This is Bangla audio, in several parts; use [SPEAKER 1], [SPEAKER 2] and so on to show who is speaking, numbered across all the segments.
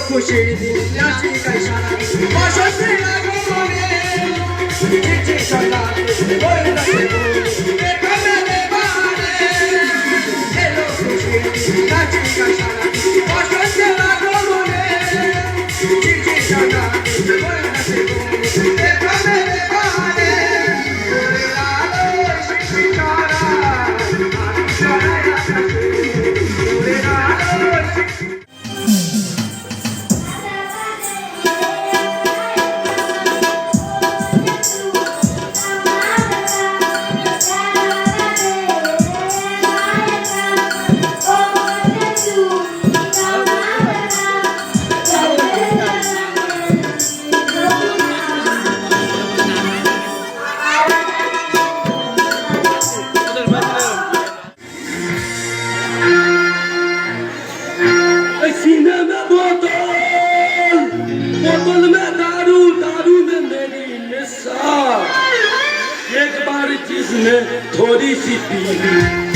[SPEAKER 1] খুশির দিন নাচি গাই সারা বসন্তের আগমনে চিঠি সন্ধানে বই রাতে এখানে বাহারে এলো খুশির দিন নাচি গাই সারা বসন্তের আগমনে চিঠি সন্ধানে বই রাতে এখানে বাহারে
[SPEAKER 2] जिसने थोड़ी सी पी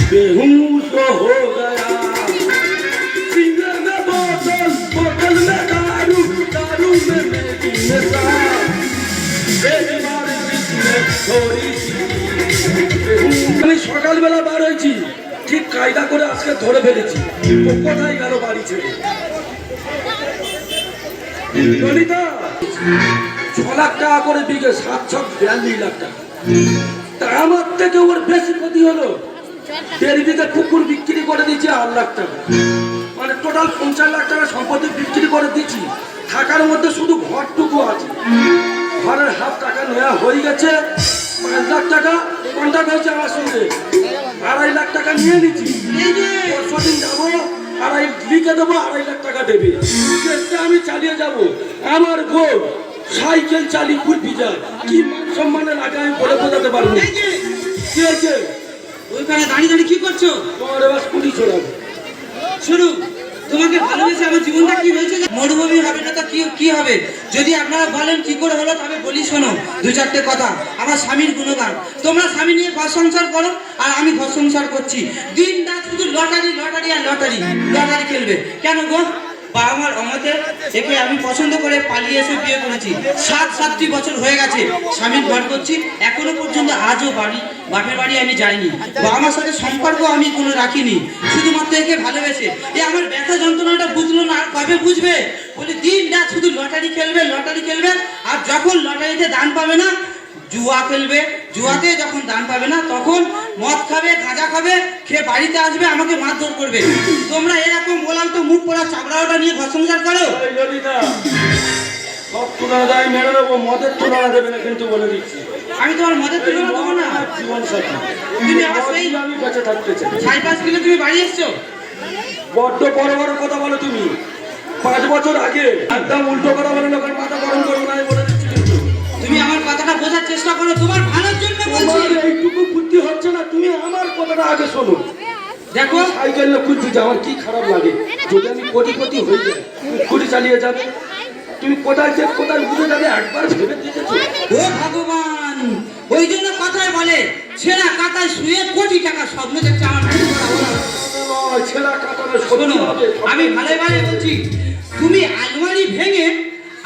[SPEAKER 2] बेहोश हो गया सीने में बोतल बोतल में दारू दारू में मेरी नशा एक बार जिसने थोड़ी सी আমি সকালবেলা বার হয়েছি ঠিক কায়দা করে আজকে ধরে ফেলেছি ও কোথায় গেল বাড়ি ছেড়ে ললিতা 6 লাখ টাকা করে বিঘে 742 লাখ টাকা আমার থেকে ওর বেশি ক্ষতি হলো 1.5 বিঘা পুকুর বিক্রি করে দিয়েছি 8 লাখ টাকা মানে টোটাল 50 লাখ টাকা সম্পত্তি বিক্রি করে দিচ্ছি থাকার মধ্যে শুধু ঘরটুকু আছে ঘরের হাফ টাকা নেওয়া হয়ে গেছে 5 লাখ টাকা কন্ট্রাক্ট হয়েছে আমার সঙ্গে 2.5 লাখ টাকা নিয়ে নিচ্ছি পরশুদিন যাবো লিখে দেবো 2.5 লাখ টাকা দেবে আমি চালিয়ে যাব আমার বউ সাইকেল চালিয়ে ঘুরবি যায় কি মান সম্মানের আগে আমি বলে বোঝাতে পারবো কি হয়েছে
[SPEAKER 3] ওইখানে দাঁড়িয়ে দাঁড়িয়ে কি করছো
[SPEAKER 2] তোমার এবার স্কুটি চড়াবো
[SPEAKER 3] শুরু তোমাকে ভালোবেসে আমার জীবনটা কি হয়েছে মরুভূমি হবে না তো কি হবে যদি আপনারা বলেন কি করে হলো তবে বলি শোনো 2-4টে কথা আমার স্বামীর গুণগান তোমরা স্বামী নিয়ে ঘর সংসার করো আর আমি ঘর সংসার করছি দিন রাত শুধু লটারি লটারি আর লটারি লটারি খেলবে কেন গো বাবা মার অমতে একে আমি পছন্দ করে পালিয়ে এসে বিয়ে করেছি 7-7টি বছর হয়ে গেছে স্বামীর ঘর করছি এখনো পর্যন্ত আজও বাপের বাড়ি আমি যাইনি বাবা মার সাথে সম্পর্ক আমি কোনো রাখিনি শুধুমাত্র একে ভালোবেসে আমার ব্যথা যন্ত্রণাটা বুঝলো না আর কবে বুঝবে বলে দিন রাত শুধু লটারি খেলবে আর যখন লটারিতে দান পাবে না জুয়া খেলবে জুয়াতে যখন দান পাবে না তখন মদ খাবে গাঁজা খাবে খেয়ে বাড়িতে আসবে আমাকে মারধর করবে তোমরা এরকম বলাল তো মুখ পড়া চাবড়াটা নিয়ে ঘর সংসার করো
[SPEAKER 2] সব তুলনা দেয় মেরে নেবো মদের তুলনা দেবে না কিন্তু বলে দিচ্ছি
[SPEAKER 3] আমি তোমার মদের তুলনা দেবো না
[SPEAKER 2] জীবন সাথী
[SPEAKER 3] তুমি আমার সেই
[SPEAKER 2] আমি বেঁচে থাকতে চাই
[SPEAKER 3] 5.5 কিলো তুমি বাড়ি এসছো
[SPEAKER 2] বড্ড বড় বড় কথা বলো তুমি 5 বছর আগে একদম উল্টো কথা বলে লোকের মাথা গরম করবো না বলে দিচ্ছি
[SPEAKER 3] তুমি আমার কথাটা বোঝার চেষ্টা করো তোমার ভালোর জন্য বলছি
[SPEAKER 2] এইটুকু বুদ্ধি হচ্ছে না তুমি আমার কথাটা আগে শোনো
[SPEAKER 3] দেখো
[SPEAKER 2] সাইকেল খুঁজছি যে আমার কি খারাপ লাগে যদি আমি কোটি হয়ে যায় স্কুটি চালিয়ে যাবে তুমি কোথায় উঠে যাবে একবার ভেবে দেখেছো
[SPEAKER 3] ও ভগবান ওই জন্য কথায় বলে ছেঁড়া কাটায় শুয়ে কোটি টাকা স্বপ্ন দেখছে আমার
[SPEAKER 2] ছেঁড়া কাটানো
[SPEAKER 3] শোনো আমি ভালো বলছি তুমি আলমারি ভেঙে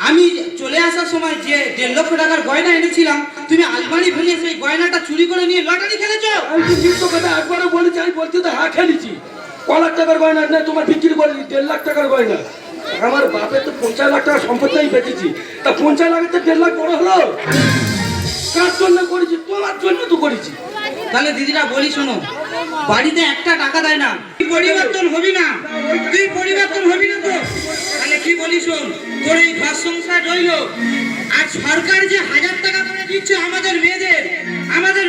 [SPEAKER 3] আমি চলে আসার সময় যে 1.5 লক্ষ টাকার গয়না এনেছিলাম তুমি আলমারি ভেঙে সেই গয়নাটা চুরি করে নিয়ে লটারি খেলেছো
[SPEAKER 2] আমি তো কথা একবারও বলেছি আমি বলছি তো হ্যাঁ খেলেছি 1 লাখ টাকার গয়না না তোমার বিক্রি করে 1.5 লাখ টাকার গয়না আমার বাপের তো 50 লাখ টাকা সম্পত্তি আমি বেচেছি তা 50 লাখের তো 1.5 লাখ বড় হলো কার জন্য করেছি তোমার জন্য তো করেছি
[SPEAKER 3] তাহলে দিদিরা বলি শোনো বাড়িতে একটা টাকা দেয় না তুই পরিবর্তন হবি না তো তাহলে কি বলি শোন তোর এই ঘর সংসার রইল আর সরকার যে 1000 টাকা করে দিচ্ছে আমাদের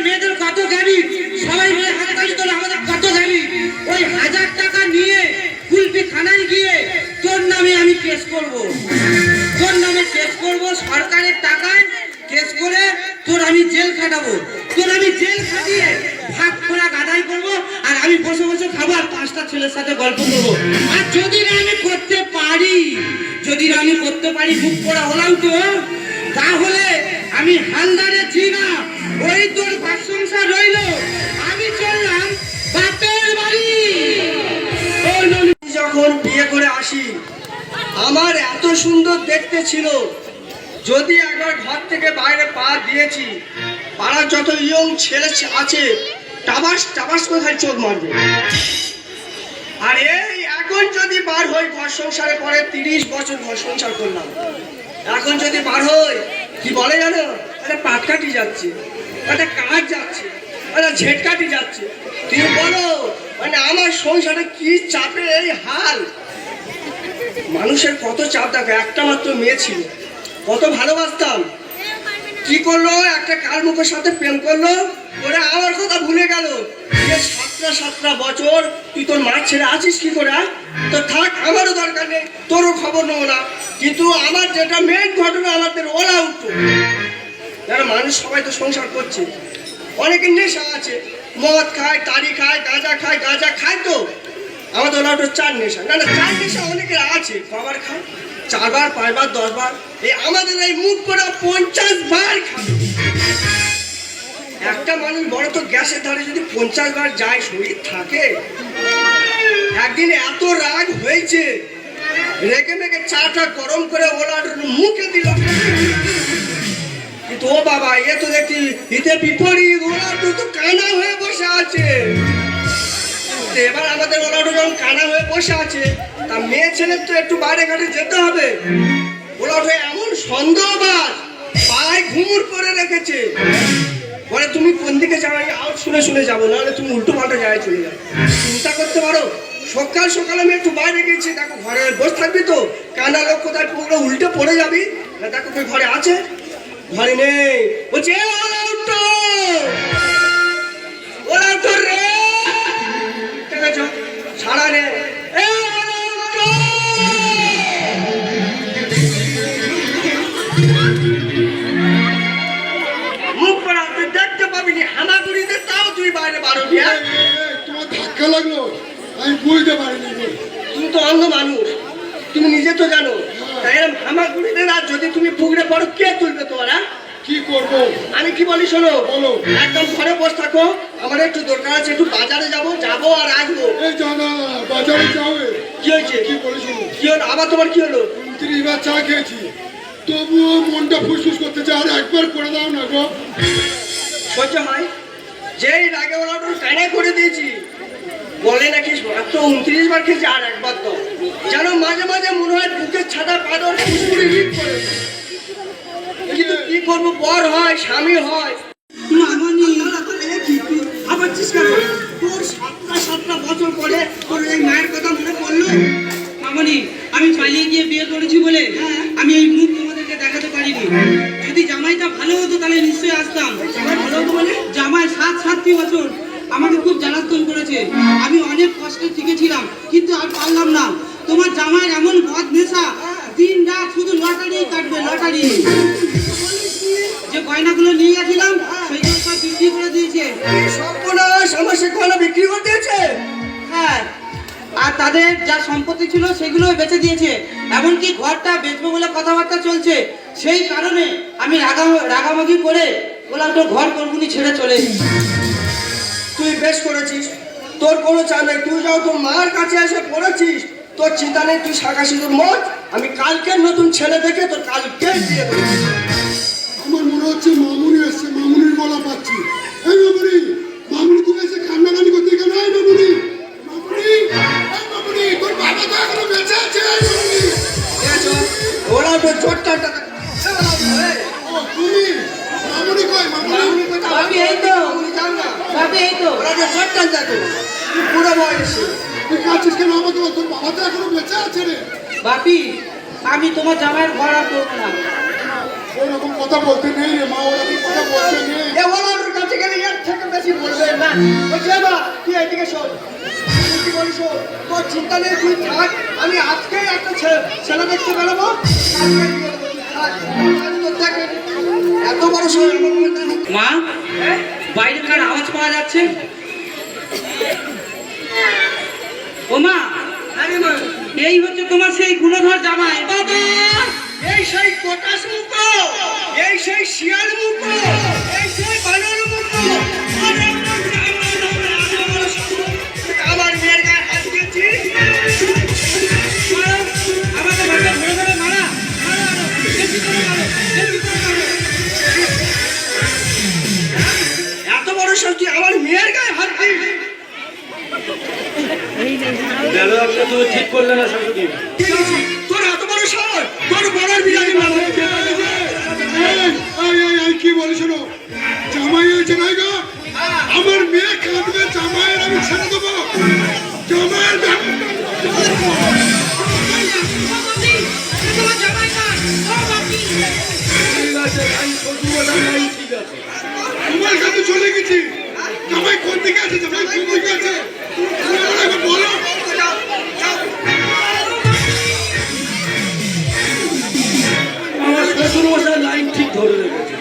[SPEAKER 3] মেয়েদের কত গাড়ি সবাই মিলে হাততালি তোলে আমাদের কত গাড়ি ওই 1000 টাকা নিয়ে কুলপি থানায় গিয়ে তোর নামে আমি কেস করব সরকারের টাকায় কেস করে তোর আমি জেল খাটাবো জেল খাটিয়ে ভাত খোরা গাদাই করবো আর আমি বসে বসে খাবো আর 5টা ছেলের সাথে গল্প করবো আর যদি আমি করতে পারি মুখ পড়া হলাম তো তাহলে আমি হালদারের জিনা ওই তোর ঘর সংসার রইল আমি চললাম বাপের বাড়ি।
[SPEAKER 1] যখন বিয়ে করে আসি আমার এত সুন্দর দেখতে ছিল, যদি একবার ঘর থেকে বাইরে পা দিয়েছি, পাড়ার যত ইয়ং ছেলে আছে টাবাস টাবাস কোথায় চোখ মারবে। আর এই এখন যদি বার হই ঘর সংসারে, পরে 30 বছর ঘর সংসার করলাম, এখন যদি বার হই কি বলে জানো, একটা পাট কাটি যাচ্ছে, একটা কাজ যাচ্ছে, একটা ঝেট কাটি যাচ্ছে। তুমি বলো মানে আমার সংসারে কি চাপে এই হাল। মানুষের কত চাপ দেখো, একটা মাত্র মেয়ে ছিল, কত ভালোবাসতাম, কি করলো একটা কার মুখের সাথে প্রেম করলো, ওরা আমার কথা ভুলে গেল। 7 বছর তুই তোর মার ছেড়ে আছিস কি করে? তো থাক, আমারও দরকার নেই, তোরও খবর নেবো না। কিন্তু আমার যেটা মেন ঘটনা, আমাদের ওলা উঠতো, যারা মানুষ সবাই তো সংসার করছে, অনেকের নেশা আছে, মদ খায়, তারি খায়, গাঁজা খায়, তো আমাদের ওলা উঠো চার নেশা। না চার নেশা অনেকের আছে, কবার খায় 4 বার 5 বার 10 বার, এই আমাদের এই মুখ করে 50 বার খাবে। একটা মানুষ বড় তো গ্যাসের ধারে যদি 50 বার যায়, শরীর থাকে? একদিন এত রাগ হয়েছে, রেগে মেগে চাটা গরম করে ওলার মুখে দিল। কিন্তু ও বাবা, এ তো দেখি হিতে বিপরীত, ওলা তো কানা হয়ে বসে আছে। এবার আমাদের ওলাটো যখন কানা হয়ে বসে আছে, তা মেয়ে ছেলের তো একটু বাইরে ঘাটে যেতে হবে। ওলাটো এমন সন্দেহবাদ, পায়ে ঘুমুর করে রেখেছে, বলে তুমি কোন দিকে যাবে, আউট শুনে শুনে যাবো, নাহলে তুমি উল্টো পাল্টা জায়গায় চলে যাবে। চিন্তা করতে পারো, সকাল সকাল আমি একটু বাইরে গেছি, দেখো ঘরে বসে থাকবি তো, কানা লোক কোথায় পুরো উল্টে পড়ে যাবি। দেখো তুই ঘরে আছে, ঘরে নেই, বলছে ওলা উঠো, ওলা উঠো রে, ঠিক আছে ছাড়া রে, মুখ পড়া তুই দেখতে পাবিনি, হামাগুড়িতে তাও তুই বাইরে বাড়বি।
[SPEAKER 4] তোমার ধাক্কা লাগলো, আমি বুঝতে পারিনি।
[SPEAKER 1] তুমি তো অন্ধ মানুষ, তুমি নিজে তো জানো। তাই এরকম হামাগুড়িতে রাত যদি তুমি পুকুরে পড়ো, কে তুলবে তোমারা?
[SPEAKER 4] কি করবো?
[SPEAKER 1] আমি কি বলি শোনো,
[SPEAKER 4] বলো।
[SPEAKER 1] একদম ঘরে বসে থাকো, আমার একটু দরকার আছে, একটু বাজারে যাবো আর আসবো।
[SPEAKER 4] এই জানা বাজারে যাবে।
[SPEAKER 1] কি হয়েছে?
[SPEAKER 4] কি বলি শোনো,
[SPEAKER 1] কি হলো আবার, তোমার কি হলো?
[SPEAKER 4] 29 বার চা খেয়েছি, তবুও মনটা ফুসফুস করতেছে, আর একবার করে দাও না গো।
[SPEAKER 1] সহ্য হয়? যেই রাগে ওরা কানা করে দিয়েছি, বলে নাকি মাত্র 29 বার খেয়েছি, আর একবার তো যেন মাঝে মাঝে মনে হয় বুকের ছাদা পাদর ফুসফুরি হিট করে। কিন্তু কি করবো, বর হয়, স্বামী হয়।
[SPEAKER 3] মামনি,
[SPEAKER 1] আবার চিৎকার করে, তোর 7টা বছর পরে তোর এই মায়ের কথা মনে পড়লো?
[SPEAKER 3] মামনি, আমি পালিয়ে গিয়ে বিয়ে করেছি বলে আমি এই মুখ তোমাদেরকে দেখাতে পারিনি। যদি জামাইটা ভালো হতো তাহলে নিশ্চয়ই আসতাম।
[SPEAKER 1] জামাই ভালো হতো মানে?
[SPEAKER 3] জামাই 7 বছর আমাকে খুব জ্বালাতন করেছে, আমি অনেক কষ্টে টিকেছিলাম, কিন্তু আর পারলাম না। তোমার জামাইয়ের এমন বদ নেশা, দিন রাত শুধু লটারি কাটবে, লটারি। যে গয়নাগুলো নিয়ে গেছিলাম সেইগুলো সব বিক্রি করে দিয়েছে।
[SPEAKER 1] সর্বনাশ, আমার সে গয়না বিক্রি করে দিয়েছে?
[SPEAKER 3] হ্যাঁ, আর তাদের যা সম্পত্তি ছিল সেগুলো বেচে দিয়েছে, এমনকি ঘরটা বেচবো বলে কথাবার্তা চলছে। সেই কারণে আমি রাগামাগি করে বললাম তো ঘর করবুনি, ছেড়ে চলে এসেছি।
[SPEAKER 1] তুই বেশ করেছিস, তোর কোনো চাপ নেই, তুই যাও তোর মার কাছে এসে পড়েছিস, তোর চিন্তা নেই, তুই শাখা সিঁদুর মত, আমি কালকে নতুন ছেলে দেখে তোর কালকে দিয়ে দেবো।
[SPEAKER 4] আমার মনে হচ্ছে মামুনি এসছে, মামুনির গলা পাচ্ছি। এই মামুনি, মামুনি তুমি এসে কান্নাকানি করতে কেন? এই মামুনি, মামুনি, এই মামুনি, তোর বাবা তো এখনো বেঁচে আছে। এই মামুনি,
[SPEAKER 1] দেখেছো, ওরা তো জোরটা
[SPEAKER 4] ও তুমি, মামুনি কই? মামুনি
[SPEAKER 3] বাপি এই তো,
[SPEAKER 1] তুমি যাও না,
[SPEAKER 3] বাপি এই তো।
[SPEAKER 1] ওরা যে জোরটা যাবে পুরো বয়সে।
[SPEAKER 4] তুই কাঁদছিস কেন? আমার তো তোর বাবা তো এখনো বেঁচে আছে রে।
[SPEAKER 3] বাপি, আমি তোমার জামাইয়ের ঘর আর করবো না।
[SPEAKER 4] ওরকম কথা বলতে নেই রে মা, ওরকম কথা বলতে নেই।
[SPEAKER 1] এ ওর কাছে গেলে এর থেকে বেশি বলবে না। বলছে মা তুই এদিকে শোন, আমি কি বলি শোন, তোর চিন্তা নেই, তুই থাক, আমি আজকে একটা ছেলে দেখতে বেরোবো, কালকে দিয়ে দেবো, তুই থাক, আমি তোর দেখে এত বড় শহর আমার মধ্যে নেই।
[SPEAKER 3] মা, বাইরে কার আওয়াজ পাওয়া যাচ্ছে? ও মা,
[SPEAKER 1] আরে মা,
[SPEAKER 3] এই হচ্ছে তোমার সেই গুণধর জামাই। বাবা,
[SPEAKER 1] এই সেই পটাশ মুখো, এই সেই শিয়াল মুখো, এই সেই বানর মুখো, আমার মেয়ের গায়ে হাত দিয়েছি।
[SPEAKER 3] আমাকে
[SPEAKER 2] করলে না শাশুড়ি?
[SPEAKER 1] তোর এত বড় সাহস, তোর বড় বিরিয়ানি বানাবো।
[SPEAKER 4] এই কি বলি শোনো, জামাই হয়েছে নাই গো, আমার মেয়ে কাঁদবে, জামাইয়ের আমি ছেড়ে দেবো, জামাইয়ের
[SPEAKER 2] ঠিক আছে, আমি শ্বশুর বললাম, নাই, ঠিক আছে।
[SPEAKER 4] তোমার কাছে চলে গেছি, জামাই কোন দিকে আছে, জামাই কোন দিকে আছে তুমি আমাকে একবার বলো।
[SPEAKER 2] আমার শ্বশুর মশাই লাইন ঠিক ধরে রেখেছে,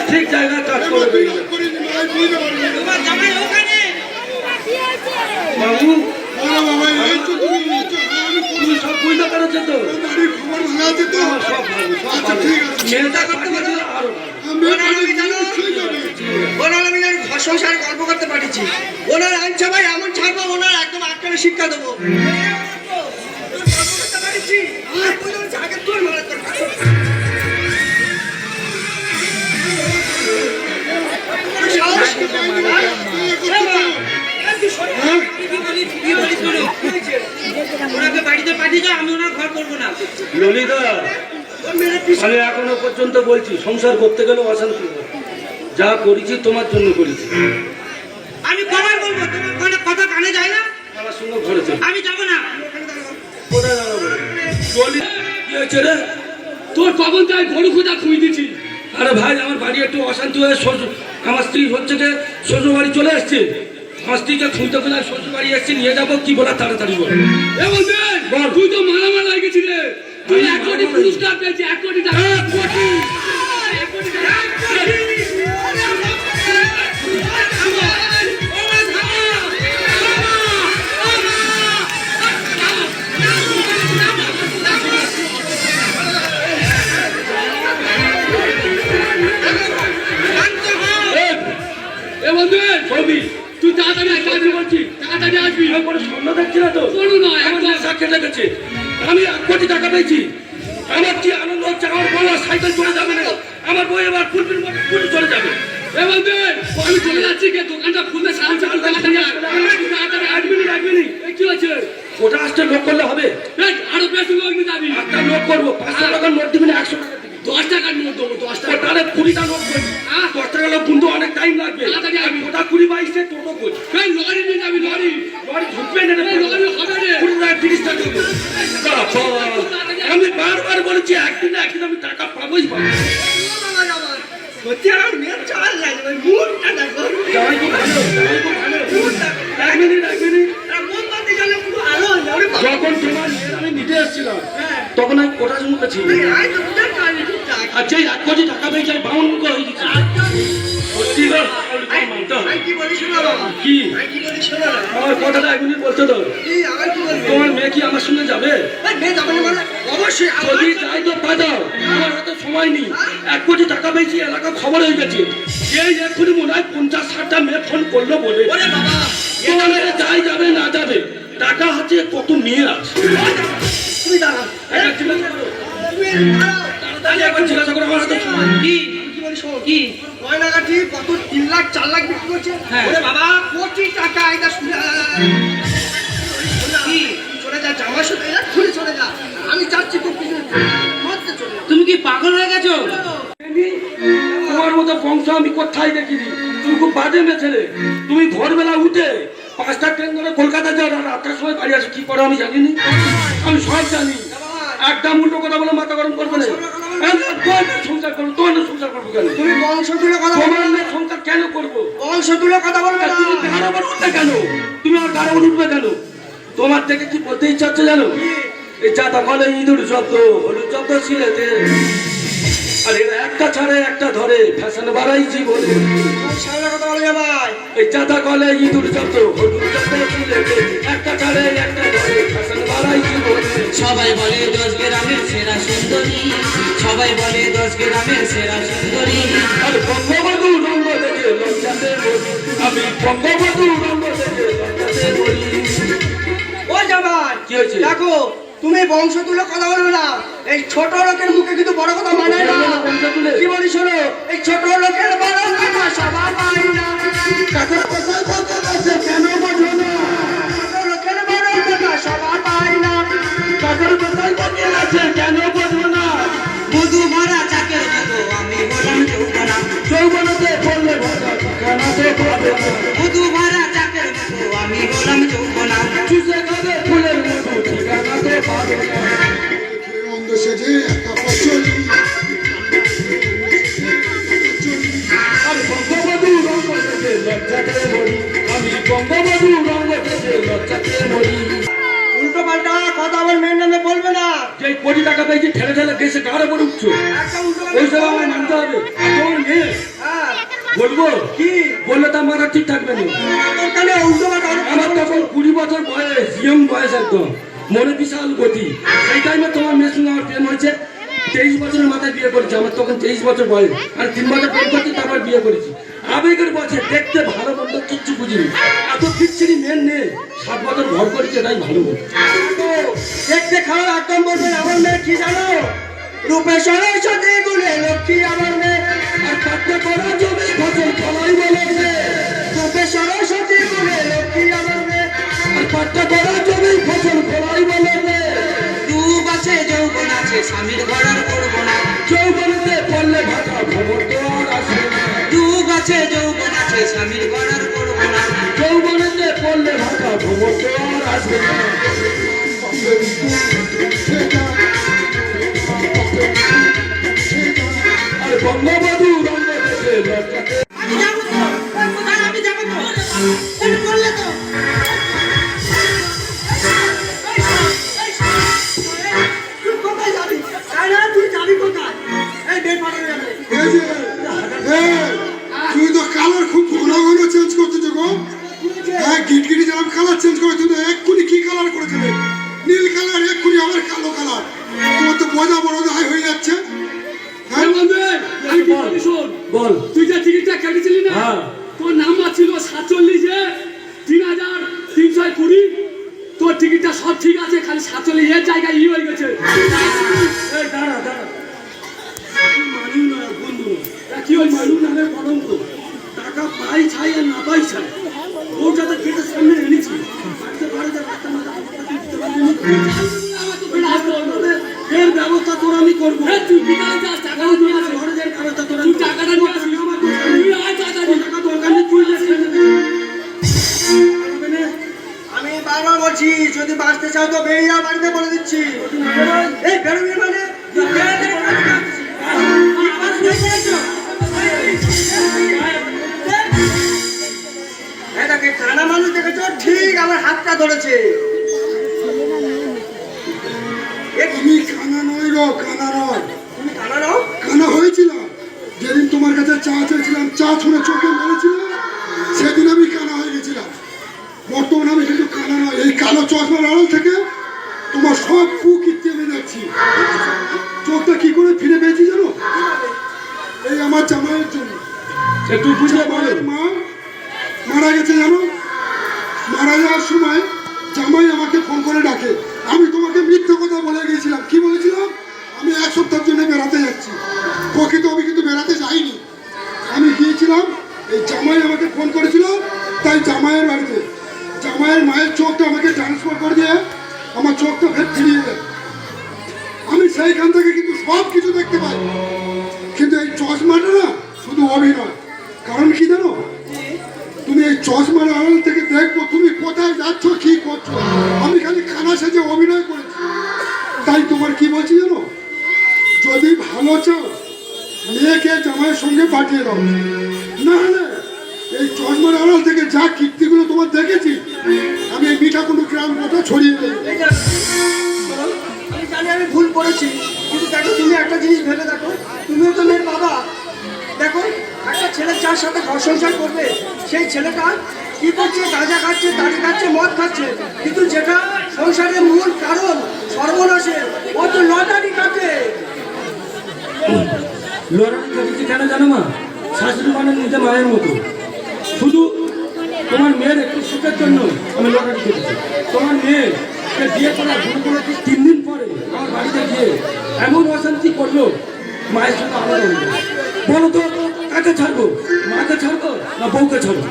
[SPEAKER 2] ঠিক জায়গায় কাজ করে
[SPEAKER 4] তুই
[SPEAKER 2] রেখেছে।
[SPEAKER 4] রাগ করিনি, মাই বুঝতে পারবি।
[SPEAKER 3] তোমার জামাই ওখানে।
[SPEAKER 2] বাবু,
[SPEAKER 4] বলো বাবা, এই তো তুমি বলছো, হ্যাঁ আমি
[SPEAKER 2] তুমি সব বুঝতে পেরেছো তো?
[SPEAKER 4] বাড়ির খবর ভালো আছে তো?
[SPEAKER 2] আমার সব ভালো, সব
[SPEAKER 4] আচ্ছা
[SPEAKER 2] ভালো।
[SPEAKER 4] ঠিক আছে,
[SPEAKER 2] মেয়েটা পাঠিয়েছিল আরো ভালো।
[SPEAKER 4] মেয়ে বাড়ি নিশ্চয়ই যাবে।
[SPEAKER 1] ওনার আমি জানি ঘর সংসারে গল্প করতে পারিছি, ওনার আনছে ভাই এমন ছাড়বো, ওনার একদম আটকালে শিক্ষা দেবো। গল্প করতে পারিছি, আর কই যাচ্ছে, আগে তোর মারা তোর কাছে। সাহস কি পাইনি,
[SPEAKER 3] কি বলি শোনো, ওনাকে বাড়িতে পাঠিয়ে দাও, আমি ওনার ঘর করবো না।
[SPEAKER 2] ললিতা, আমি এখনো পর্যন্ত বলছি, সংসার করতে গেলে অশান্তি হবে। যা করেছি তোমার জন্য করেছি।
[SPEAKER 3] আমি কবার বলবো, তোমার কোনো কথা কানে যায় না?
[SPEAKER 2] আমার সঙ্গে ঘরে চল।
[SPEAKER 3] আমি যাবো না।
[SPEAKER 2] কোথায় দাঁড়াবো? ললিতা, কি হয়েছে রে?
[SPEAKER 5] তোর কখন তাই গরু খোঁজা খুঁজে দিচ্ছি।
[SPEAKER 2] আরে ভাই, আমার বাড়ি একটু অশান্তি হয়ে আমার স্ত্রী হচ্ছে যে শ্বশুর বাড়ি চলে এসছে। আমার স্ত্রীকে খুঁজতে খুঁজে শ্বশুর বাড়ি এসছে, নিয়ে যাবো, কি বলা তাড়াতাড়ি বল।
[SPEAKER 5] এবং তুই তো মারামার লাগেছিস রে। তুই 1 কোটি পুরস্কার পেয়েছিস, 1 কোটি টাকা। 1 কোটি। 1 কোটি টাকা। তুই তাড়াতাড়ি কাজে বলছি, তাড়াতাড়ি আসবি।
[SPEAKER 2] আমি কোনো স্বপ্ন দেখছি না তো?
[SPEAKER 5] কোনো নয়,
[SPEAKER 2] আমার
[SPEAKER 5] একদম।
[SPEAKER 2] নেশা খেলে গেছে। আমি 1 কোটি টাকা পেয়েছি, আমার কি আনন্দ হচ্ছে। আমার বউ আর সাইকেল চলে যাবে না, আমার বউ এবার ফুলপির মতো ফুল চলে যাবে।
[SPEAKER 5] এবং আমি চলে যাচ্ছি, কে দোকানটা খুলতে সাহায্য করতে তাড়াতাড়ি আয়। তাড়াতাড়ি আসবি নি, আসবি নি। এই কি হচ্ছে?
[SPEAKER 2] ওটা আসতে লোক করলে হবে?
[SPEAKER 5] এই, আরো বেশি লোক নিয়ে যাবি।
[SPEAKER 2] একটা লোক করবো, 500 টাকার নোট দিবি না 100 টাকা দিবি?
[SPEAKER 5] 10 টাকার নোট দেবো, 10 টাকা।
[SPEAKER 2] তাহলে 20টা নোট করবি। 10 টাকা লোক কিন্তু অনেক টাইম লাগবে।
[SPEAKER 5] তাড়াতাড়ি আসবি।
[SPEAKER 2] ওটা 20-22 টোটো করবি।
[SPEAKER 5] এই, লরি নিয়ে যাবি, লরি।
[SPEAKER 2] লরি ঢুকবে না রে,
[SPEAKER 5] এই, লরি হবে রে।
[SPEAKER 2] 20 টাকা 30 টাকা দেবো। আমি বারবার বলেছি, একদিন আমি টাকা পাবোই পাবো।
[SPEAKER 1] সত্যি আমার মেয়ের চাল লাগবে, মুখটা দেখো,
[SPEAKER 2] জামাই খুব ভালো, জামাই খুব ভালো। এক মিনিট।
[SPEAKER 1] মন বাতি গেলে পুরো আলো হয়ে যাবে।
[SPEAKER 2] যখন তোমার মেয়ের আমি নিতে এসেছিলাম, তখন আমি কোটা জমুকে ছিল।
[SPEAKER 1] আই তো বুঝতে পারলি ঠিকঠাক।
[SPEAKER 2] আচ্ছা, 1 কোটি টাকা পেয়েছি, আমি 52 মুখ হয়ে গেছি। সত্যি গো, মানতে হবে।
[SPEAKER 1] আমি কি বলি শোনো বাবা,
[SPEAKER 2] কি?
[SPEAKER 1] আমি কি বলি শোনো না।
[SPEAKER 2] আমার কথাটা 1 মিনিট বলতে তো।
[SPEAKER 1] কি আমার কি বলবি?
[SPEAKER 2] তোমার মেয়ে কি আমার সঙ্গে যাবে?
[SPEAKER 1] এই মেয়ে যাবে না মানে? অবশ্যই আমার
[SPEAKER 2] যদি যাই তো বাজাও, আমার হাতে সময় নেই। 1 কোটি টাকা পেয়েছি, এলাকা খবর হয়ে গেছে। এই এক্ষুনি মনে হয় 50-60টা মেয়ে ফোন করলো বলে।
[SPEAKER 1] ওরে বাবা,
[SPEAKER 2] তোমার মেয়ে যাই যাবে না যাবে, টাকা হাতে কত মেয়ে আছে।
[SPEAKER 1] তুমি দাঁড়াও।
[SPEAKER 2] একবার জিজ্ঞাসা করো,
[SPEAKER 1] তুমি দাঁড়াও।
[SPEAKER 2] তাহলে একবার জিজ্ঞাসা করো, আমার হাতে সময় নেই।
[SPEAKER 3] কি?
[SPEAKER 1] কি বলি শোনো,
[SPEAKER 3] কি?
[SPEAKER 1] গয়নাগাটি কত 3 লাখ 4 লাখ বিক্রি করছে।
[SPEAKER 3] হ্যাঁ।
[SPEAKER 1] ওরে বাবা, কোটি টাকা এটা শুনে
[SPEAKER 3] কি?
[SPEAKER 1] চলে যা, জামা শুনে খুলে চলে যা। আমি যাচ্ছি খুব কিছু মরতে চলে যা।
[SPEAKER 3] তুমি কি পাগল হয়ে গেছো?
[SPEAKER 2] তোমার মতো বংশ আমি কোথায় দেখিনি। তুমি খুব বাজে মেয়ে ছেলে। তুমি ভোরবেলা উঠে 5টা ট্রেন ধরে কলকাতা যাও, আর 8টার সময় বাড়ি আসো, কি করো আমি জানিনি। আমি সব জানি। একটা উল্টো কথা বলে মাথা গরম করবে না। তোমার সংসার করবো, তোমার সংসার করবো কেন?
[SPEAKER 1] তুমি বংশ তুলে কথা বলবে
[SPEAKER 2] তোমার
[SPEAKER 1] না।
[SPEAKER 2] মেয়ে সংসার কেন করবো?
[SPEAKER 1] বংশ তুলে কথা বলবে না।
[SPEAKER 2] তুমি গাড়ো বল উঠবে কেন? তুমি আমার গাড়ো বল উঠবে কেন? তোমার থেকে কি বলতে ইচ্ছা হচ্ছে জানো? এই চাতা কলে ইঁদুর শব্দ, হলুদ শব্দ ছিলেতে। আর এরা একটা ছাড়ে একটা ধরে, ফ্যাশন বাড়াইছি বলে।
[SPEAKER 1] তোমার সামনে কথা বলে যা ভাই।
[SPEAKER 2] এই চাতা কলে ইঁদুর শব্দ, হলুদ শব্দ ছিলেতে। একটা ছাড়ে একটা ধরে, ফ্যাশন বাড়াইছি বলে।
[SPEAKER 3] সবাই বলে 10 গ্রামের সেরা সুন্দরী, সবাই বলে 10 গ্রামের সেরা সুন্দরী।
[SPEAKER 2] আর বঙ্গবধূ রঙ্গ দেখে লজ্জাতে বলি, আমি বঙ্গবধূ রঙ্গ দেখে লজ্জাতে বলি।
[SPEAKER 1] ও জামাই,
[SPEAKER 2] কি হয়েছে?
[SPEAKER 1] দেখো তুমি বংশ তুলে কথা বলবে না। এই ছোট লোকের মুখে কিন্তু বড় কথা মানায় না।
[SPEAKER 2] বংশ তুলে?
[SPEAKER 1] কি বলি শোনো, এই ছোট লোকের বড় কথা সবাই পাই না।
[SPEAKER 4] কাকা কোথায় কথা আছে, কেন বোঝো না?
[SPEAKER 1] ছোট লোকের বড় কথা সবাই পাই না।
[SPEAKER 2] আছে কেন বলবো না?
[SPEAKER 3] মধু ভরা চাকের মতো আমি হলাম যৌবনা।
[SPEAKER 2] যৌবনতে পড়লে ভাষা ঠিকানাতে পাবে না।
[SPEAKER 3] মধু ভরা চাকের মতো আমি হলাম যৌবনা।
[SPEAKER 2] চুষে খাবে ফুলের মধু ঠিকানাতে পাবে না।
[SPEAKER 4] অন্ধ সেজে একটা পচলি
[SPEAKER 2] আমি বঙ্গবধূ রঙ্গ থেকে লজ্জাতে মরি। আমি বঙ্গবধূ রঙ্গ থেকে লজ্জাতে মরি।
[SPEAKER 1] উল্টো পাল্টা কথা আমার মেয়ের নামে বলবে না।
[SPEAKER 2] যে কোটি টাকা পেয়েছি ঠেলে ঠেলে দেশে গাড়ে পড়ে উঠছো,
[SPEAKER 1] একটা উল্টো
[SPEAKER 2] ওই সব আমার মানতে হবে। আর তোমার মেয়ে
[SPEAKER 1] হ্যাঁ
[SPEAKER 2] বলবো
[SPEAKER 1] কি
[SPEAKER 2] বললে তো আমার ঠিক থাকবে না।
[SPEAKER 1] ওখানে উল্টো পাল্টা
[SPEAKER 2] আমার তখন 20 বছর বয়স, ইয়ং বয়স একদম, মনে বিশাল গতি। সেই টাইমে তোমার মেয়ের সঙ্গে আমার প্রেম হয়েছে। 23 বছরের মাথায় বিয়ে করেছি। আমার তখন 23 বছর বয়স, আর 3 বছর প্রেম করছি, তারপর বিয়ে করেছি। আবেগের বছর দেখতে ভালো মন্দ কিচ্ছু বুঝিনি। এত খিচ্ছিরি মেন নেই, 7 বছর ঘর করেছি, এটাই ভালো বলছি।
[SPEAKER 1] দেখতে খারাপ একদম বলবেন। আমার মেয়ে কি জানো? রূপে সরস্বতী গুণে লক্ষ্মী আমার মেয়ে।
[SPEAKER 2] আর কাটতে করা জমি ফসল ফলাই বলে রে।
[SPEAKER 1] রূপে সরস্বতী গুণে লক্ষ্মী আমার মেয়ে।
[SPEAKER 2] আর কাটতে করা জমি ফসল ফলাই বলে রে।
[SPEAKER 3] ডুব আছে যৌবন আছে স্বামীর ঘর আর করবো না।
[SPEAKER 2] যৌবনতে পড়লে ভাষা খবর তো আর আসবে না।
[SPEAKER 3] ডুব আছে যৌবন আছে স্বামীর ঘর আর করবো না।
[SPEAKER 2] যৌবনতে পড়লে ভাষা খবর তো আর আসবে না। আর বঙ্গবধূ রঙ্গ থেকে লজ্জাতে
[SPEAKER 3] আমি যাবো তো, কোথায় আমি যাবো তো? তুমি বললে তো।
[SPEAKER 1] তুই কোথায় যাবি? আরে তুই যাবি কোথায়? এই বের পাঠানো যাবে।
[SPEAKER 4] এই যে তুই তো কালার খুব ঘন ঘন চেঞ্জ করতেছ গো। হ্যাঁ গিটগিটি যেরকম কালার চেঞ্জ করে, তুমি এক্ষুনি কি কালার করেছিলে? নীল কালার, এক্ষুনি আবার কালো কালার। তোমার তো বোঝা বড় হাই হয়ে যাচ্ছে। হ্যাঁ
[SPEAKER 5] আমি কি বলি শোন,
[SPEAKER 2] বল।
[SPEAKER 5] তুই যে টিকিটটা কেটেছিলি না,
[SPEAKER 2] হ্যাঁ।
[SPEAKER 5] তোর নাম্বার ছিল 47 3320। তোর টিকিটটা সব ঠিক আছে, খালি 47 এর জায়গায় হয়ে গেছে।
[SPEAKER 2] এই দাঁড়া দাঁড়া,
[SPEAKER 5] মানু না বন্ধু, কি ওই মানু নামে কলঙ্ক। টাকা পাই ছাই আর না পাই ছাই, ওটা তো গেটের সামনে এনেছি। বাড়িতে রাস্তা মাথা দিতে পারবি না। এর ব্যবস্থা তোর আমি করবো। তুই বিকালে যাস, টাকা নিয়ে আসিস। ঘরের ব্যবস্থা তোর তুই টাকাটা নিয়ে আসিস। তুই আয় তাড়াতাড়ি। টাকা দরকার নেই, তুই যা ছেড়ে দে।
[SPEAKER 1] আমি বারবার বলছি, যদি বাঁচতে চাও তো বেরিয়ে যাও, বাড়িতে বলে দিচ্ছি। এই বেরোবি মানে তুই বেরোতে এটাকে কানা মানুষ দেখেছো, ঠিক আমার হাতটা ধরেছে।
[SPEAKER 4] আমি কানা নই গো, কানা নয়।
[SPEAKER 1] তুমি কানা নাও?
[SPEAKER 4] কানা হয়েছিলাম যেদিন তোমার কাছে চা চেয়েছিলাম, চা ছুঁড়ে চোখে মেরেছিল, সেদিন আমি কানা হয়ে গেছিলাম। বর্তমানে আমি কিন্তু কানা নয়। এই কালো চশমার আড়াল থেকে তোমার সব কুকি চেপে যাচ্ছি। চোখটা কি করে ফিরে পেয়েছি জানো? এই আমার জামাইয়ের জন্য।
[SPEAKER 2] একটু বুঝে বলো।
[SPEAKER 4] জামাইয়ের মা মারা গেছে জানো। মারা যাওয়ার সময় জামাই আমাকে ফোন করে ডাকে। আমি তোমাকে মিথ্যে কথা বলে গিয়েছিলাম। কি বলেছিলাম? আমি 1 সপ্তাহের জন্য বেড়াতে যাচ্ছি। প্রকৃত আমি কিন্তু বেড়াতে যাইনি। আমি গিয়েছিলাম, এই জামাই আমাকে ফোন করেছিল, তাই জামাইয়ের বাড়িতে। জামাইয়ের মায়ের চোখটা আমাকে ট্রান্সফার করে দিয়ে আমার চোখটা ফের ফিরিয়ে দেয়। আমি সেইখান থেকে কিন্তু সব কিছু দেখতে পাই। কিন্তু এই চশমাটা না শুধু অভিনয়। কারণ কি জানো? তুমি এই চশমার আড়াল থেকে দেখবো তুমি কোথায় যাচ্ছ, কি করছো। আমি খালি খানা সেজে অভিনয় করেছি। তাই তোমার কি বলছি জানো? যদি ভালো চাও মেয়েকে জামাইয়ের সঙ্গে পাঠিয়ে দাও, না হলে এই চশমার আড়াল থেকে যা কীর্তিগুলো তোমার দেখেছি, আমি এই মিঠাকুণ্ডু গ্রাম গোটা ছড়িয়ে দেবো।
[SPEAKER 1] এই যে, শোনো, আমি জানি আমি ভুল করেছি, কিন্তু দেখো তুমি একটা জিনিস ভেবে দেখো, তুমিও তো মেয়ের বাবা। দেখো একটা ছেলে যার সাথে ঘর সংসার করবে, সেই ছেলেটা কি করছে? গাঁজা খাচ্ছে, তাড়ি খাচ্ছে, মদ খাচ্ছে, কিন্তু যেটা সংসারের মূল কারণ সর্বনাশের, ও তো লটারি কাটে।
[SPEAKER 2] লড়াই করেছি কেন জানো মা? শাশুড়ি মানে নিজে মায়ের মতো। শুধু তোমার মেয়ের একটু সুখের জন্য আমি লড়াই করেছি। তোমার মেয়ে বিয়ে করা ভুল করেছি 3 দিন পরে আমার বাড়িতে গিয়ে এমন অশান্তি করলো, মায়ের সাথে আলাদা হয়ে গেল। বলো তো কাকে ছাড়বো? মাকে ছাড়বো না বউকে ছাড়বো?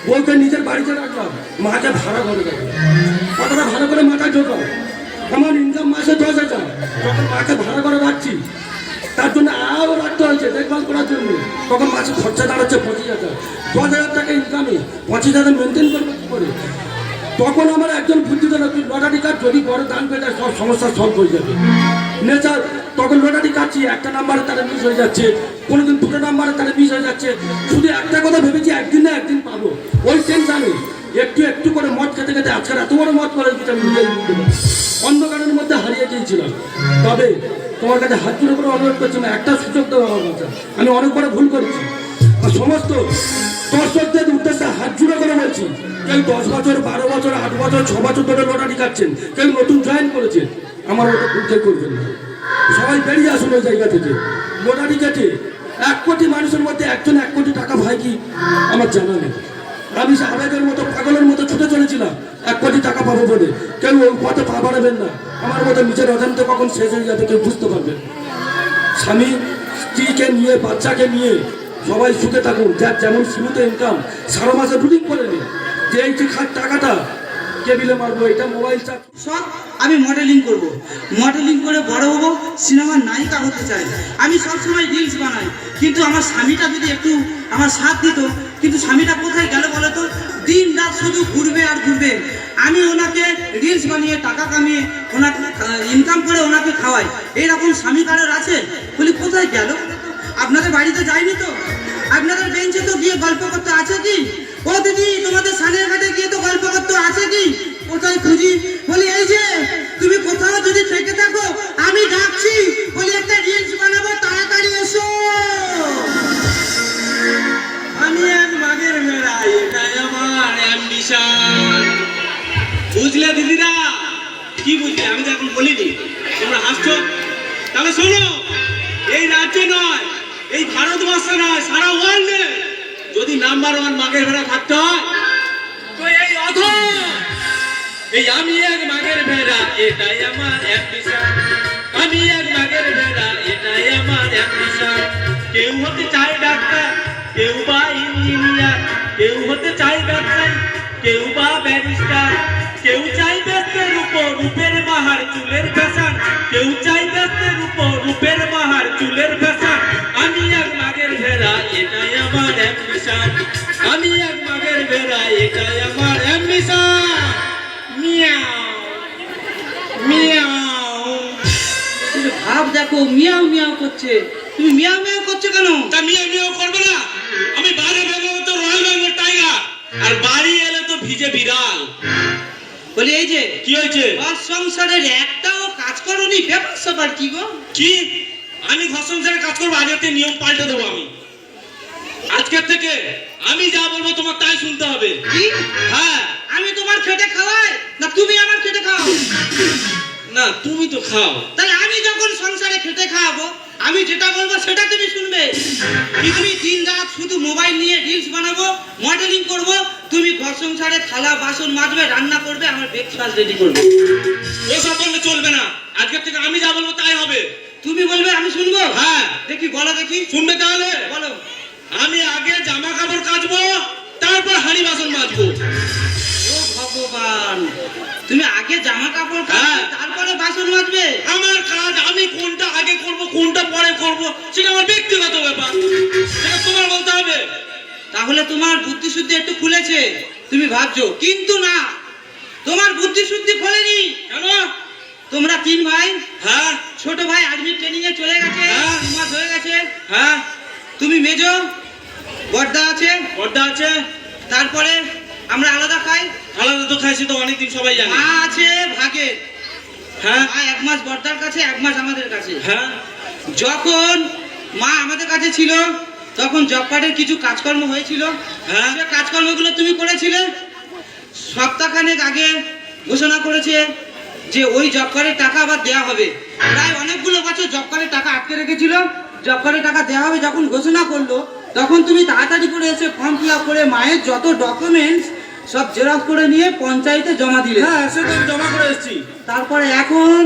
[SPEAKER 2] বউকে নিজের বাড়িতে রাখলাম, মাকে ভাড়া করে রাখলাম। কথাটা ভালো করে মাথায় ঢোকাও। আমার ইনকাম মাসে 10,000। যখন মাকে ভাড়া করে রাখছি, তার জন্য আরও রাখতে হয়েছে দেখভাল করার জন্য। তখন মাসে খরচা দাঁড়াচ্ছে 25,000। 10,000 টাকা ইনকামে 25,000 মেনটেন করবে কী করে? তখন আমার একজন বুদ্ধি দিল, তুই লটারি কার্ড, যদি বড় দান পেয়ে যায় সব সমস্যা সলভ হয়ে যাবে। নেচার তখন লটারি কাটছি, একটা নাম্বারে তারা মিস হয়ে যাচ্ছে, কোনোদিন দুটো নাম্বারে তারা মিস হয়ে যাচ্ছে। শুধু একটা কথা ভেবেছি, একদিন না একদিন পাবো। ওই টেনশানে একটু একটু করে মদ খেতে খেতে আজকাল এত বড় মদ করে দিতে আমি নিজেই বুঝতে পারছি। অন্ধকারের মধ্যে হারিয়ে গিয়েছিলাম। তবে তোমার কাছে হাত জোড়ো করে অনুরোধ করছি, একটা সুযোগ দেওয়া আমার কাছে। আমি অনেক বড় ভুল করেছি। আর সমস্ত দর্শকদের উদ্দেশ্যে হাত জোড়ো করে বলছি, কেউ 10 বছর, 12 বছর, 8 বছর, 6 বছর ধরে লটারি কাটছেন, কেউ নতুন জয়েন করেছে, আমার ওটা ভুলতে করবেন না। সবাই বেরিয়ে আসুন ওই জায়গা থেকে। লটারি কেটে 1 কোটি মানুষের মধ্যে একজন 1 কোটি টাকা ভাই কি আমার জানা নেই। আমি সে আবেগের মতো পাগলের মতো ছুটে চলেছিলাম 1 কোটি টাকা পাবো বলে। কেউ ওই পথে পা বাড়াবেন না। আমার মতো নিজের অজান্তে কখন শেষ হয়ে যাবে কেউ বুঝতে পারবেন। স্বামী স্ত্রীকে নিয়ে, বাচ্চাকে নিয়ে সবাই সুখে থাকুন। যার যেমন সীমিত ইনকাম, 12 মাসে রুটিন করে নিন যে এই যে টাকাটা কেবিলে মারবো, এটা মোবাইল চার্জ।
[SPEAKER 3] সব আমি মডেলিং করব, মডেলিং করে বড় হবো, সিনেমার নায়িকা হতে চাই। আমি সবসময় রিলস বানাই, কিন্তু আমার স্বামীটা যদি একটু আমার সাথ দিত। কিন্তু স্বামীটা কোথায় গেল বলো তো? দিন রাত শুধু ঘুরবে আর ঘুরবে। আমি ওনাকে রিলস বানিয়ে টাকা কামিয়ে ওনাকে ইনকাম করে ওনাকে খাওয়াই। এইরকম স্বামী কারোর আছে? বলি কোথায় গেল? আপনাদের বাড়িতে যায়নি তো? আপনাদের বেঞ্চে তো গিয়ে গল্প করতে আছে কি? ও দিদি, তোমাদের সানের ঘাটে গিয়ে তো গল্প করতে আছে কি? কোথায় খুঁজি? বলি এই যে, তুমি কোথাও যদি থেকে থাকো আমি ডাকছি। বলি একটা রিলস বানাবো, তাড়াতাড়ি এসো।
[SPEAKER 5] আমি এক মাগের মেয়েরা, এটাই আমার অ্যাম্বিশন। বুঝলে দিদিরা? কি বুঝলে? আমি তো এখন বলিনি, তোমরা হাসছো। তাহলে শোনো, এই রাজ্যে নয়, এই ভারতবর্ষে নয়, সারা ওয়ার্ল্ডে যদি নাম্বার 1 মাগের ভেড়া থাকতে হয়, তো এই এই আমি এক মাগের ভেড়া, এটাই আমার অ্যাম্বিশন। আমি এক মাগের ভেড়া, এটাই আমার অ্যাম্বিশন। কেউ হতে চায় ডাক্তার, কেউ বা ইঞ্জিনিয়ার, কেউ হতে চায় ব্যবসায়ী, কেউ বা ব্যারিস্টার, কেউ চাই ব্যস্তের উপর রূপের বাহার চুলের ফ্যাশন, কেউ চাই ব্যস্তের উপর রূপের বাহার চুলের ফ্যাশন। আমি এক মাগের ভেড়া, এটাই আমার অ্যাম্বিশন। আমি এক মাগের ভেড়া, এটাই আমার অ্যাম্বিশন। Miao Miao.
[SPEAKER 3] তুমি ভাব দেখো, মিয়াও মিয়াও করছে। তুমি মিয়াও মিয়াও করছো কেন?
[SPEAKER 5] তা মিয়াও মিয়াও করবে না? আমি বাইরে বেরোলে তো রয়্যাল বেঙ্গল টাইগার, আর বাড়ি এলে তো ভিজে বিড়াল।
[SPEAKER 3] বলি এই যে,
[SPEAKER 5] কি হয়েছে?
[SPEAKER 3] ঘর সংসারের একটাও কাজ করোনি, ব্যাপার স্যাপার কি গো?
[SPEAKER 5] কি? আমি ঘর সংসারের কাজ করবো? আজকে নিয়ম পাল্টে দেবো আমি। আজকের থেকে আমি যা বলবো তোমার তাই শুনতে হবে।
[SPEAKER 3] কি?
[SPEAKER 5] হ্যাঁ।
[SPEAKER 3] আমি তোমার খেটে খাওয়াই না তুমি আমার খেটে খাও?
[SPEAKER 5] না, তুমি তো খাও।
[SPEAKER 3] তাহলে আমি যখন সংসারে খেটে খাওয়াবো, আমি যেটা বলবো সেটা তুমি শুনবে। তুমি দিন রাত শুধু মোবাইল নিয়ে রিলস বানাবো, মডেলিং করবো, তুমি ঘর সংসারে থালা বাসন মাজবে, রান্না করবে, আমার ব্রেকফাস্ট রেডি করবে।
[SPEAKER 5] ওসব বললে চলবে না। আজকের থেকে আমি যা বলবো তাই হবে।
[SPEAKER 3] তুমি বলবে আমি শুনবো?
[SPEAKER 5] হ্যাঁ।
[SPEAKER 3] দেখি বলো, দেখি।
[SPEAKER 5] শুনবে তাহলে?
[SPEAKER 3] বলো।
[SPEAKER 5] আমি আগে জামা কাপড় কাচবো, তারপর হাঁড়ি বাসন মাজবো।
[SPEAKER 3] ও ভগবান, তুমি আগে জামা কাপড় কাচবে, তারপরে বাসন মাজবে?
[SPEAKER 5] আমার কাজ, আমি কোনটা আগে করব কোনটা পরে করব সেটা আমার ব্যক্তিগত ব্যাপার, সেটা তোমার বলতে হবে।
[SPEAKER 3] তাহলে তোমার বুদ্ধি শুদ্ধি একটু খুলেছে, তুমি ভাবছো, কিন্তু না, তোমার বুদ্ধি শুদ্ধি খোলেনি।
[SPEAKER 5] কেন?
[SPEAKER 3] তোমরা 3 ভাই।
[SPEAKER 5] হ্যাঁ।
[SPEAKER 3] ছোট ভাই আর্মি ট্রেনিং এ চলে গেছে,
[SPEAKER 5] হ্যাঁ।
[SPEAKER 3] 2 মাস হয়ে গেছে।
[SPEAKER 5] হ্যাঁ।
[SPEAKER 3] তুমি মেজো, বড়দা আছে,
[SPEAKER 5] পর্দা আছে।
[SPEAKER 3] তারপরে আমরা আলাদা খাই।
[SPEAKER 5] আলাদা তো খাইছি তো অনেকদিন, সবাই জানে।
[SPEAKER 3] মা আছে ভাগে।
[SPEAKER 5] হ্যাঁ।
[SPEAKER 3] মা 1 মাস বড়দার কাছে, 1 মাস আমাদের কাছে।
[SPEAKER 5] হ্যাঁ।
[SPEAKER 3] যখন মা আমাদের কাছে ছিল, তখন জব কার্ডের কিছু কাজকর্ম হয়েছিল।
[SPEAKER 5] হ্যাঁ।
[SPEAKER 3] সে কাজকর্মগুলো তুমি করেছিলে। সপ্তাহখানেক আগে ঘোষণা করেছে যে ওই জব কার্ডের টাকা আবার দেওয়া হবে। প্রায় অনেকগুলো বছর জব কার্ডের টাকা আটকে রেখেছিল, জব কার্ডের টাকা দেওয়া হবে। যখন ঘোষণা করলো, তখন তুমি তাড়াতাড়ি করে এসে ফর্ম ফিল আপ করে মায়ের যত ডকুমেন্টস সব জেরক্স করে নিয়ে পঞ্চায়েতে জমা দিলে।
[SPEAKER 5] হ্যাঁ, সেটা আমি জমা করে এসেছি।
[SPEAKER 3] তারপরে এখন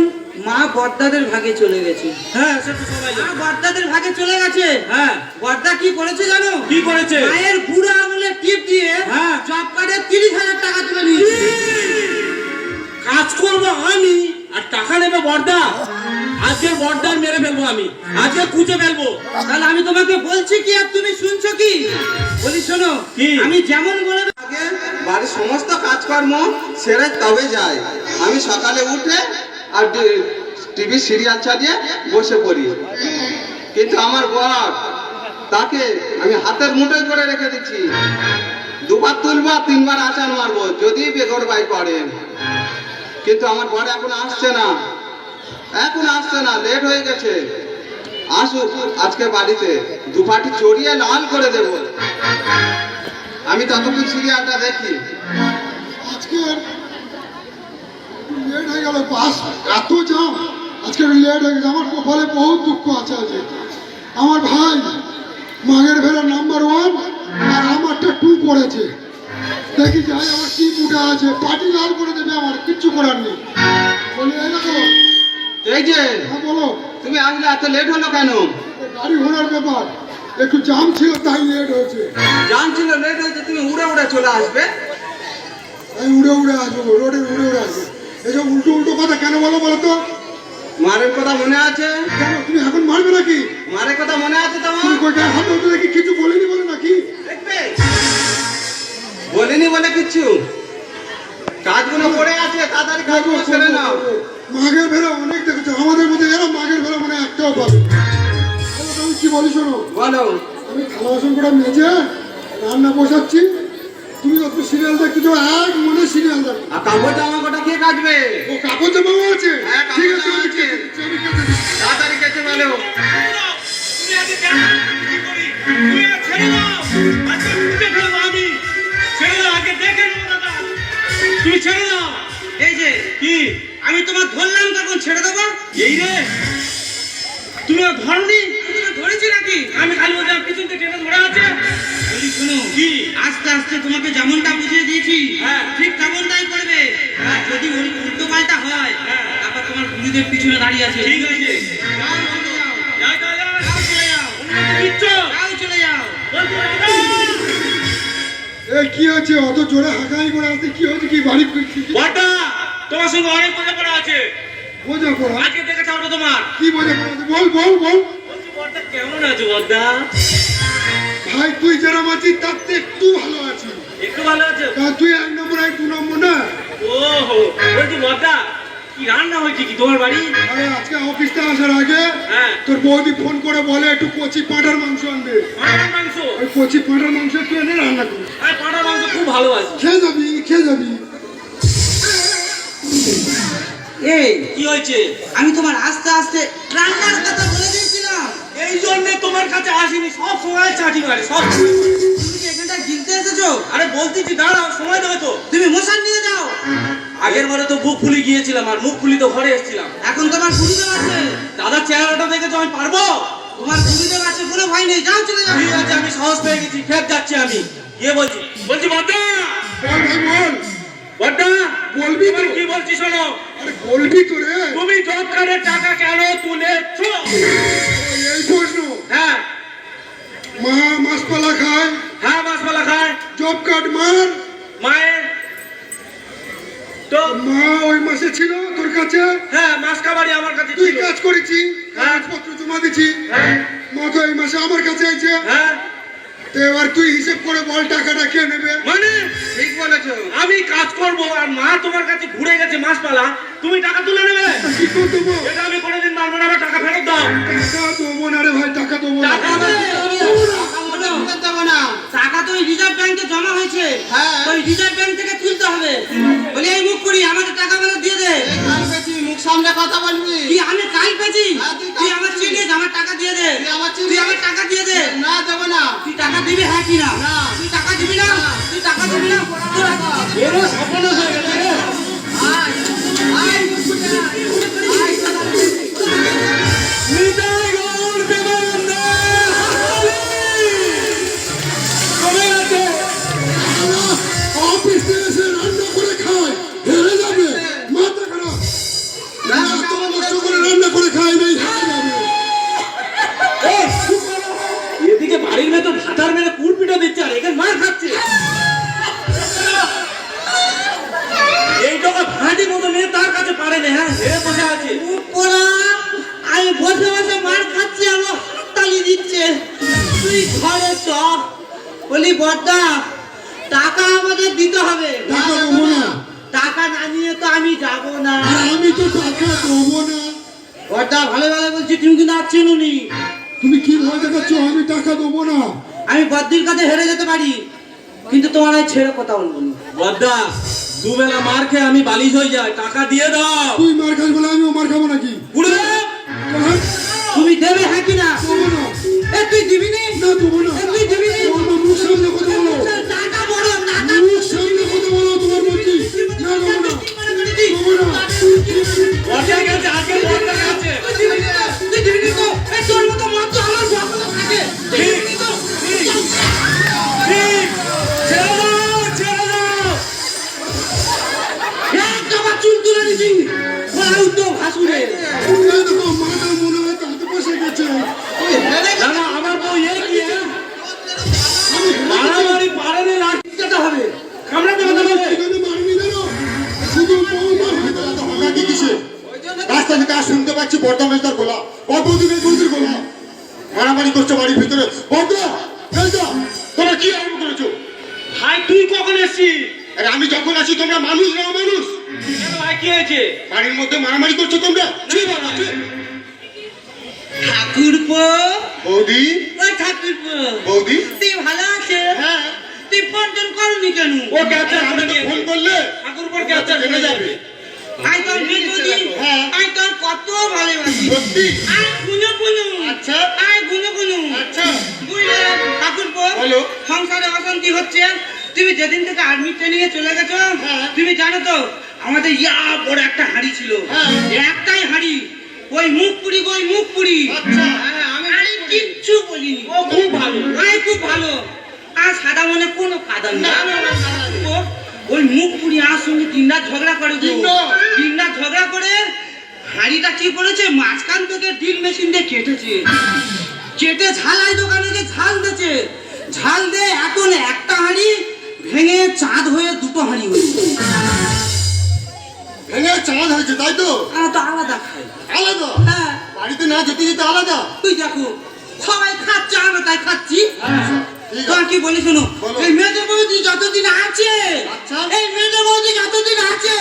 [SPEAKER 3] মা বড়দাদের ভাগে চলে গেছে।
[SPEAKER 5] হ্যাঁ, সেটা সবাই
[SPEAKER 3] মা
[SPEAKER 5] জানে।
[SPEAKER 3] বড়দাদের ভাগে চলে গেছে।
[SPEAKER 5] হ্যাঁ।
[SPEAKER 3] বড়দা কি করেছে জানো?
[SPEAKER 5] কি করেছে?
[SPEAKER 3] মায়ের বুড়ো আঙুলে টিপ দিয়ে
[SPEAKER 5] হ্যাঁ।
[SPEAKER 3] জব কার্ডে 30,000 টাকা তুলে নিয়েছে।
[SPEAKER 5] কাজ করবো আমি, আর টাকা নেবে বর্দা। আজকে বর্দার মেরে ফেলবো আমি, আজকে কুচে ফেলবো।
[SPEAKER 3] তাহলে আমি তোমাকে বলছি কি আর তুমি শুনছো কি? বলি শোনো,
[SPEAKER 5] কি?
[SPEAKER 3] আমি যেমন বলে
[SPEAKER 6] আগে বাড়ির সমস্ত কাজকর্ম সেরে তবে যাই। আমি সকালে উঠে আর টিভি সিরিয়াল চালিয়ে বসে পড়ি, কিন্তু আমার বর তাকে আমি হাতের মুঠোয় করে রেখে দিচ্ছি। দুবার তুলবো আর তিনবার আচার মারবো যদি বেগড় বাই করেন। কিন্তু আমার বর এখন আসছে না, লেট হয়ে গেছে। আসুক আজকে বাড়িতে, দুপাটি চড়িয়ে লাল করে দেব। আমি ততক্ষণ সিরিয়ালটা দেখি।
[SPEAKER 4] আজকে লেট হয়ে গেল, বাস এত জাম, আজকে লেট হয়ে গেছে। আমার কপালে বহুত দুঃখ আছে আজকে। আমার ভাই মাঘের ভেড়া নাম্বার 1 আর আমারটা 2 পড়েছে। দেখি যাই আমার কি মুডে আছে, পাটি লাল করে দেবে, আমার কিচ্ছু করার নেই। বলি এই দেখো,
[SPEAKER 6] এই যে
[SPEAKER 4] হ্যাঁ বলো।
[SPEAKER 6] তুমি আসলে এত লেট হলো কেন?
[SPEAKER 4] গাড়ি ঘোড়ার ব্যাপার, একটু জাম ছিল তাই লেট হয়েছে।
[SPEAKER 6] জানছিল লেট হয়েছে, তুমি উড়ে উড়ে চলে আসবে।
[SPEAKER 4] আমি উড়ে আসবো, রোডের উড়ে আসবো। এসব উল্টো কথা কেন বলো বলো তো?
[SPEAKER 6] মারের কথা মনে আছে?
[SPEAKER 4] কেন তুমি এখন মারবে নাকি?
[SPEAKER 6] মারের কথা মনে আছে
[SPEAKER 4] তুমি
[SPEAKER 6] তোমার?
[SPEAKER 4] কই গায়ে হাত ধরতে দেখি কিছু বলিনি বলে নাকি?
[SPEAKER 6] দেখবে বলিনি বলে কিচ্ছু, কাজগুলো পড়ে আছে, তাড়াতাড়ি কাজগুলো ছেড়ে নাও।
[SPEAKER 4] মাঘের ভেড়া অনেক দেখেছো, আমাদের মধ্যে এরা মাঘের ভেড়া মানে একটাও পাবে। আমি কি বলি শোনো,
[SPEAKER 6] বলো।
[SPEAKER 4] আমি থালা বাসন করে মেজে রান্না বসাচ্ছি, তুমি যত সিরিয়াল দেখতেছো এক মনে সিরিয়াল দেখো।
[SPEAKER 6] আর কাপড় জামা কটা কে কাটবে?
[SPEAKER 4] ও কাপড় জামাও আছে?
[SPEAKER 6] হ্যাঁ, কাপড়
[SPEAKER 4] ঠিক আছে,
[SPEAKER 6] জামা
[SPEAKER 4] আমি
[SPEAKER 6] আছে।
[SPEAKER 4] কেটে দিচ্ছি।
[SPEAKER 6] তাড়াতাড়ি কেটে বলো।
[SPEAKER 5] তুমি আগে দেখো কি করি। তুমি আর ছেড়ে দাও, আজকে কুচে ফেলবো আমি। ছেড়ে দাও, আগে দেখে নেবো দাদা। তুমি ছেড়ে দাও।
[SPEAKER 3] এই যে
[SPEAKER 5] কি?
[SPEAKER 3] আমি তোমার ধরলাম তখন ছেড়ে দেবো?
[SPEAKER 5] এই রে, তুমি আর ধরনি?
[SPEAKER 3] তুমি ধরেছি নাকি?
[SPEAKER 5] আমি খালি বলছি আমার পিছন থেকে টেনে ধরে আছে।
[SPEAKER 3] বলি শোনো,
[SPEAKER 5] কি?
[SPEAKER 3] আস্তে আস্তে তোমাকে যেমনটা বুঝিয়ে দিয়েছি
[SPEAKER 5] হ্যাঁ।
[SPEAKER 3] ঠিক তেমনটাই করবে। আর যদি উল্টো পাল্টা হয় তারপর তোমার গুরুদের পিছনে দাঁড়িয়ে আছে।
[SPEAKER 5] ঠিক আছে।
[SPEAKER 3] যাও, চলে যাও।
[SPEAKER 5] যাই, যাই, যাই।
[SPEAKER 3] যাও, চলে যাও।
[SPEAKER 5] অনুমতি দিচ্ছ?
[SPEAKER 3] যাও, চলে যাও।
[SPEAKER 5] বলছি, দাদা।
[SPEAKER 4] এই কি হচ্ছে, অত জোরে হাঁকাই করে আসতে কি হচ্ছে? কি বাড়ি
[SPEAKER 5] বড়দা, তোমার সঙ্গে অনেক বোঝাপড়া আছে।
[SPEAKER 4] বোঝা পড়া?
[SPEAKER 5] আজকে দেখে ছাড়বো তোমার।
[SPEAKER 4] কি বোঝা পড়া? বল বল বল।
[SPEAKER 5] বলছি বড়দা কেমন আছো বড়দা?
[SPEAKER 4] ভাই তুই যেরকম আছিস তার থেকে একটু ভালো আছি।
[SPEAKER 5] একটু ভালো আছো?
[SPEAKER 4] কারণ তুই 1 নম্বর আর 2 নম্বর না।
[SPEAKER 5] ওহো, বলছি বড়দা কি রান্না হয়েছে কি তোমার বাড়ি?
[SPEAKER 4] আরে আজকে অফিসটা আসার আগে
[SPEAKER 5] হ্যাঁ।
[SPEAKER 4] তোর বৌদি ফোন করে বলে একটু কচি পাঁঠার মাংস আনবে।
[SPEAKER 5] পাঁঠার মাংস?
[SPEAKER 4] ওই কচি পাঁঠার মাংস একটু এনে রান্না করি।
[SPEAKER 5] আমি পাঁঠার মাংস খুব ভালোবাসি।
[SPEAKER 4] খেয়ে যাবি, খেয়ে যাবি।
[SPEAKER 3] এই
[SPEAKER 5] কি হয়েছে?
[SPEAKER 3] আমি তোমার আস্তে আস্তে রান্নার কথা বলে দিয়েছিলাম।
[SPEAKER 5] এই জন্য তোমার কাছে আসিনি, সব সময় চাটি মারে সব।
[SPEAKER 3] তুমি কি এখানটা গিলতে এসেছো?
[SPEAKER 5] আরে বলতেছি দাঁড়াও, সময় দেবে তো।
[SPEAKER 3] তুমি মশান নিয়ে যাও।
[SPEAKER 5] আগের বারে তো মুখ ফুলি গিয়েছিলাম আর মুখ ফুলি তো ঘরে এসেছিলাম।
[SPEAKER 3] এখন তোমার গুরুদেব আছে।
[SPEAKER 5] দাদার চেহারাটা দেখেছো, আমি পারবো?
[SPEAKER 3] তোমার গুরুদেব আছে, কোনো ভয় নেই। যাও, চলে যাও।
[SPEAKER 5] ঠিক আছে, আমি সাহস পেয়ে গেছি, ফের যাচ্ছি আমি। গিয়ে বলছি বড়দা,
[SPEAKER 4] বল ভাই বল।
[SPEAKER 5] বড়দা
[SPEAKER 4] বলবি তো?
[SPEAKER 5] এবার কি বলছি শোনো।
[SPEAKER 4] আরে বলবি তো রে।
[SPEAKER 5] তুমি জব কার্ডের টাকা কেন তুলেছো?
[SPEAKER 4] এই প্রশ্ন।
[SPEAKER 5] হ্যাঁ
[SPEAKER 4] মা মাছপালা খায়,
[SPEAKER 5] হ্যাঁ, মাছপালা খায়।
[SPEAKER 4] জব কার্ড মার।
[SPEAKER 5] মায়ের তো
[SPEAKER 4] মা ওই মাসে ছিল তোর কাছে,
[SPEAKER 5] হ্যাঁ, মাছ কাবাড়ি আমার কাছে
[SPEAKER 4] তুই
[SPEAKER 5] ছিল।
[SPEAKER 4] কাজ করেছি,
[SPEAKER 5] হ্যাঁ।
[SPEAKER 4] কাগজপত্র জমা দিছি,
[SPEAKER 5] হ্যাঁ
[SPEAKER 4] মা তো এই মাসে আমার কাছে আইছে।
[SPEAKER 5] হ্যাঁ,
[SPEAKER 4] তো এবার তুই হিসেব করে বল টাকাটা কে নেবে?
[SPEAKER 5] মানে
[SPEAKER 6] ঠিক বলেছো।
[SPEAKER 5] আমি কাজ করব আর মা তোমার কাছে ঘুরে গেছে মাছপালা, তুমি টাকা তুলে নেবে?
[SPEAKER 4] কি করে দেবো?
[SPEAKER 5] এটা আমি কোনোদিন মানবো না, আমার টাকা ফেরত দাও।
[SPEAKER 4] টাকা দেবো না রে ভাই, টাকা দেবো না।
[SPEAKER 5] টাকা দেবে?
[SPEAKER 6] তুলতে দেবো না।
[SPEAKER 3] টাকা তো ওই রিজার্ভ ব্যাংকে জমা হয়েছে।
[SPEAKER 6] হ্যাঁ।
[SPEAKER 3] ওই রিজার্ভ ব্যাংক থেকে তুলতে হবে। বলি এই মুখ করি আমাদের টাকা গুলো দিয়ে দে।
[SPEAKER 6] এই কাল পেয়েছি, মুখ সামনে কথা বলবি।
[SPEAKER 3] কি আমি কাল পেয়েছি?
[SPEAKER 6] হ্যাঁ, তুই কাল
[SPEAKER 3] তুই আমার
[SPEAKER 6] পেয়েছিস।
[SPEAKER 3] চিনিস, আমার টাকা দিয়ে দে।
[SPEAKER 6] তুই আমার চিনিস?
[SPEAKER 3] তুই আমার টাকা দিয়ে দে।
[SPEAKER 6] না দেবো না।
[SPEAKER 3] তুই টাকা দিবি হ্যাঁ কি না?
[SPEAKER 6] না।
[SPEAKER 3] তুই টাকা দিবি না? তুই টাকা দিবি না?
[SPEAKER 5] এরও সর্বনাশ হয়ে গেছে রে। নিতাই গৌর প্রেমানন্দে কমে গেছে।
[SPEAKER 4] অফিস থেকে এসে রান্না করে খায়, হেরে যাবে। মাথা খারাপ।
[SPEAKER 6] না,
[SPEAKER 4] এত কষ্ট করে রান্না করে খায় নাই, হেরে যাবে।
[SPEAKER 5] এদিকে বাড়ির ভেতর ভাতার মেরে কুড়পিটা দিচ্ছে আর এখানে মার খাচ্ছে।
[SPEAKER 3] তুই ঘরে চ। বলি বড়দা, টাকা আমাদের দিতে হবে।
[SPEAKER 4] টাকা দেবো না।
[SPEAKER 3] টাকা না নিয়ে তো আমি যাব না।
[SPEAKER 4] আর আমি তো টাকা দেবো না।
[SPEAKER 3] বড়দা, ভালো ভালো বলছি, তুমি কিন্তু আর চেনুনি।
[SPEAKER 4] তুমি কি ভয় দেখাচ্ছ? আমি টাকা দেবো না।
[SPEAKER 3] আমি বদ্দির কাছে হেরে যেতে পারি, কিন্তু তোমার এই ছেড়ে কথা বলবো না।
[SPEAKER 2] বদ্দা, দুবেলা মার খেয়ে আমি বালিশ হয়ে যাই, টাকা দিয়ে দাও।
[SPEAKER 4] তুই মার খাস বলে আমিও মার খাবো নাকি?
[SPEAKER 2] উড়ে
[SPEAKER 4] হ্যাঁ,
[SPEAKER 3] তুমি দেবে হ্যাঁ কি না?
[SPEAKER 4] দেবো না।
[SPEAKER 3] এ তুই দিবি নি?
[SPEAKER 4] না দেবো না।
[SPEAKER 3] তুই দিবি নি?
[SPEAKER 4] তোমার মুখ সামনে কথা বলো।
[SPEAKER 3] টাকা বড়, টাকা
[SPEAKER 4] মুখ সামনে কথা বলো, তোমার বলছি। না দেবো না। দেবো না।
[SPEAKER 2] বদ্দা গেছে, আজকে বদ্দা গেছে।
[SPEAKER 3] তুই দিবি নি তো? এ তোর মতো মত তো আমার বকলে থাকে। দিবি নি তো?
[SPEAKER 2] ঠিক, ছেড়ে দাও, ছেড়ে দাও।
[SPEAKER 3] একদম চুল তুলে দিছি। বলাই তো ভাসুরে।
[SPEAKER 4] এই দেখো, মাটা মনে হয় কাঁদতে বসে গেছে।
[SPEAKER 2] না না, আমার বউ এ কি মারামারি পারেনি, লাঠিটা হবে। কামড়াতে হবে না বলে।
[SPEAKER 4] এখানে মারিনি জানো? শুধু বৌমা হয়ে গেল। তো হাঁকাটি কিসে? রাস্তা থেকে আর শুনতে পাচ্ছি বর্দা মেজদার গোলা, বৌদি মেজবৌদির গোলা। মারামারি করছো বাড়ির ভিতরে। বর্দা, মেজদা, তোমরা কি আরম্ভ করেছো?
[SPEAKER 2] ভাই তুই কখন এসছিস?
[SPEAKER 4] আরে আমি যখন আছি তোমরা মানুষ না মানুষ?
[SPEAKER 2] কেন ভাই, কি হয়েছে?
[SPEAKER 4] বাড়ির মধ্যে মারামারি করছো তোমরা?
[SPEAKER 3] ঠাকুরপো,
[SPEAKER 4] বৌদি,
[SPEAKER 3] ও ঠাকুরপো,
[SPEAKER 4] বৌদি,
[SPEAKER 3] তুই ভালো আছে?
[SPEAKER 4] হ্যাঁ।
[SPEAKER 3] তুই ফোন টোন করনি কেন?
[SPEAKER 2] ও গেছে,
[SPEAKER 4] আমি তো ফোন করলে
[SPEAKER 2] ঠাকুর পর গেছে,
[SPEAKER 4] জেনে যাবে।
[SPEAKER 3] আই তোর বিদ্যুতি,
[SPEAKER 4] হ্যাঁ।
[SPEAKER 3] আই তোর কত ভালোবাসি।
[SPEAKER 4] সত্যি?
[SPEAKER 3] আই গুনো গুনো,
[SPEAKER 4] আচ্ছা।
[SPEAKER 3] আই গুনো গুনো।
[SPEAKER 4] আচ্ছা।
[SPEAKER 3] বুঝলে ঠাকুরপো,
[SPEAKER 4] বলো।
[SPEAKER 3] সংসারে অশান্তি হচ্ছে। তুমি যেদিন থেকে আর্মি ট্রেনিং এ চলে গেছো,
[SPEAKER 4] হ্যাঁ।
[SPEAKER 3] তুমি জানো তো আমাদের ইয়া বড় একটা হাঁড়ি ছিল।
[SPEAKER 4] হ্যাঁ।
[SPEAKER 3] একটাই হাঁড়ি, ওই মুখ পুরি, ওই মুখ পুরি।
[SPEAKER 4] আচ্ছা।
[SPEAKER 3] আমি কিচ্ছু বলিনি।
[SPEAKER 2] ও খুব ভালো।
[SPEAKER 3] আমি খুব ভালো। আর সাদা মনে কোনো কাদা নেই। ওই মুখ পুরি আমার সঙ্গে দিনরাত ঝগড়া করে গো।
[SPEAKER 4] দিনরাত?
[SPEAKER 3] দিনরাত ঝগড়া করে হাঁড়িটা কি করেছে, মাঝখান থেকে ড্রিল মেশিন দিয়ে কেটেছে। কেটে ঝালাই দোকানে গিয়ে ঝাল দিয়েছে। ঝাল দিয়ে এখন একটা হাঁড়ি ভেঙে চাঁদ হয়ে দুটো হাঁড়ি হয়েছে।
[SPEAKER 4] ভেঙে চাঁদ হয়েছে তাই তো?
[SPEAKER 3] আমরা তো আলাদা খাই।
[SPEAKER 4] আলাদা?
[SPEAKER 3] হ্যাঁ,
[SPEAKER 4] বাড়িতে না যেতে যেতে আলাদা?
[SPEAKER 3] তুই দেখো সবাই খাচ্ছে, আমরা তাই খাচ্ছি।
[SPEAKER 4] ঠিক
[SPEAKER 3] তোমার
[SPEAKER 4] আছে।
[SPEAKER 3] কি বলি শোনো,
[SPEAKER 4] বলো।
[SPEAKER 3] এই মেজো বৌদি যতদিন আছে,
[SPEAKER 4] আচ্ছা।
[SPEAKER 3] এই মেজো বৌদি যতদিন আছে,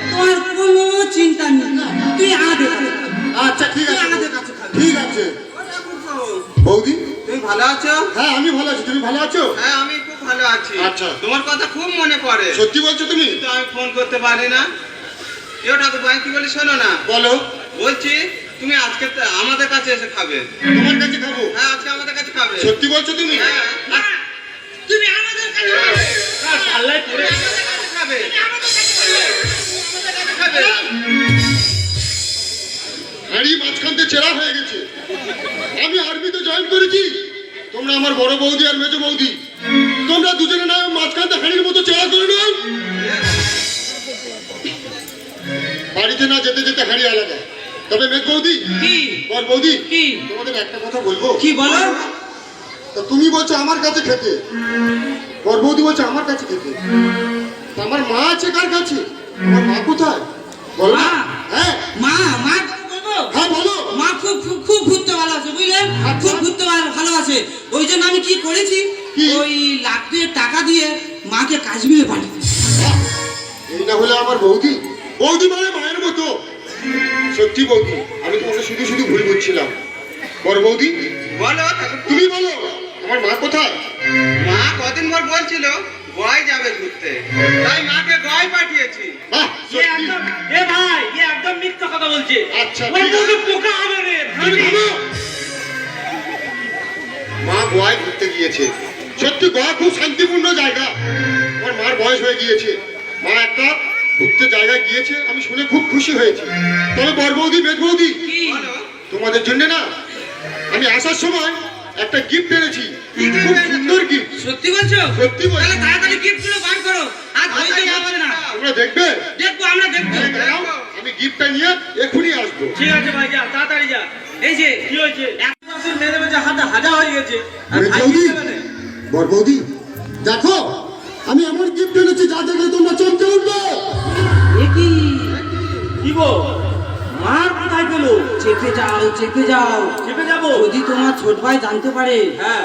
[SPEAKER 3] তোমার কোনো চিন্তা নেই। তুই আমাদের কাছে খাবি।
[SPEAKER 4] আচ্ছা ঠিক
[SPEAKER 3] তুই
[SPEAKER 4] আছে।
[SPEAKER 3] আমাদের কাছে খাবি।
[SPEAKER 4] ঠিক আছে। বৌদি,
[SPEAKER 6] তুমি ভালো আছো?
[SPEAKER 4] হ্যাঁ আমি ভালো আছি। তুমি ভালো আছো?
[SPEAKER 6] হ্যাঁ, আমি খুব ভালো আছি।
[SPEAKER 4] আচ্ছা।
[SPEAKER 6] তোমার কথা খুব মনে পড়ে,
[SPEAKER 4] সত্যি বলছো তুমি?
[SPEAKER 6] কিন্তু আমি ফোন করতে পারি না। এ ঠাকুর ভাই, কি বলি শোনো না।
[SPEAKER 4] বলো।
[SPEAKER 6] বলছি তুমি আজকে তো আমাদের কাছে এসে খাবে।
[SPEAKER 4] তোমার কাছে খাবো?
[SPEAKER 6] হ্যাঁ, আজকে আমাদের কাছে খাবে।
[SPEAKER 4] সত্যি বলছো তুমি?
[SPEAKER 6] হ্যাঁ,
[SPEAKER 3] না, তুমি আমাদের কাছে খাবে।
[SPEAKER 2] পাল্লাই পড়ে
[SPEAKER 6] আমাদের কাছে খাবে।
[SPEAKER 3] আমাদের কাছে খাবে।
[SPEAKER 6] আমাদের কাছে খাবে।
[SPEAKER 4] হাঁড়ি মাঝখান থেকে চেরা হয়ে গেছে। আমি আর্মিতে জয়েন করেছি। তোমরা আমার বড় বৌদি আর মেজো বৌদি, তোমরা দুজনে না মাঝখান থেকে হাঁড়ির মতো চেরা করে নাও। বাড়িতে না যেতে যেতে হাঁড়ি আলাদা। তবে মেজ বৌদি,
[SPEAKER 3] কি
[SPEAKER 4] বর বৌদি,
[SPEAKER 3] কি
[SPEAKER 4] তোমাদের একটা কথা বলবো।
[SPEAKER 3] কি বলো?
[SPEAKER 4] তা তুমি বলছো আমার কাছে খেতে, বর বৌদি বলছো আমার কাছে খেতে। তা আমার মা আছে কার কাছে? আমার মা কোথায় বলো না?
[SPEAKER 3] মা?
[SPEAKER 4] হ্যাঁ
[SPEAKER 3] মা, মা বলবো?
[SPEAKER 4] হ্যাঁ বলো।
[SPEAKER 3] মা খুব খুব খুব ঘুরতে ভালোবাসে, বুঝলেন? খুব ঘুরতে ভালোবাসে। ওই জন্য আমি কি করেছি,
[SPEAKER 4] কি?
[SPEAKER 3] ওই লাখ দুয়েক টাকা দিয়ে মাকে কাশ্মীরে পাঠিয়ে।
[SPEAKER 4] এই না হলে আমার বৌদি, বৌদি মানে মায়ের মতো। সত্যি বৌদি, আমি তোমাকে শুধু শুধু ভুল বুঝছিলাম। বড় বৌদি,
[SPEAKER 6] বলো ঠাকুর।
[SPEAKER 4] তুমি বলো আমার মা কোথায়?
[SPEAKER 6] মা কদিন পর বলছিল গয় যাবে ঘুরতে, তাই মাকে গয় পাঠিয়েছি।
[SPEAKER 4] বাহ, সত্যি।
[SPEAKER 2] এ ভাই, এ একদম মিথ্যা কথা বলছে।
[SPEAKER 4] আচ্ছা,
[SPEAKER 2] ওর
[SPEAKER 4] ঠিক
[SPEAKER 2] বউকে
[SPEAKER 4] আছে।
[SPEAKER 2] পোকা হবে রে।
[SPEAKER 4] তুমি থামো। মা গোয়ায় ঘুরতে গিয়েছে। সত্যি গোয়া খুব শান্তিপূর্ণ জায়গা। আমার মার বয়স হয়ে গিয়েছে, মা একটা ঘুরতে জায়গায় গিয়েছে, আমি শুনে খুব খুশি হয়েছি। তবে বড় বৌদি, মেজ বৌদি,
[SPEAKER 3] কি?
[SPEAKER 6] বলো।
[SPEAKER 4] তোমাদের জন্য না আমি আসার সময় একটা গিফট এনেছি। খুব সুন্দর গিফট।
[SPEAKER 3] সত্যি বলছো?
[SPEAKER 4] সত্যি বলছি।
[SPEAKER 3] তাহলে তাড়াতাড়ি গিফটগুলো বার করো। আর ধৈর্য ধরছে না।
[SPEAKER 4] তোমরা দেখবে?
[SPEAKER 3] দেখবো, আমরা দেখবো।
[SPEAKER 4] দাঁড়াও, আমি গিফটটা নিয়ে এখনই আসবো।
[SPEAKER 2] ঠিক আছে ভাই, যা তাড়াতাড়ি যা।
[SPEAKER 3] এই যে
[SPEAKER 2] কি হয়েছে? এক মাসের মেরে মেরে হাতে হাজা হয়ে গেছে। আর
[SPEAKER 4] মেজ
[SPEAKER 2] ভাই
[SPEAKER 4] বৌদি,
[SPEAKER 2] কি করবে?
[SPEAKER 4] বড় বৌদি, দেখো আমি এমন গিফট এনেছি যা দেখলে তোমরা চমকে উঠবে।
[SPEAKER 3] এ কি?
[SPEAKER 2] কি গো? মার কোথায় পেলো?
[SPEAKER 3] চেপে যাও, চেপে যাও।
[SPEAKER 2] চেপে যাবো?
[SPEAKER 3] যদি তোমার ছোট ভাই জানতে পারে
[SPEAKER 2] হ্যাঁ।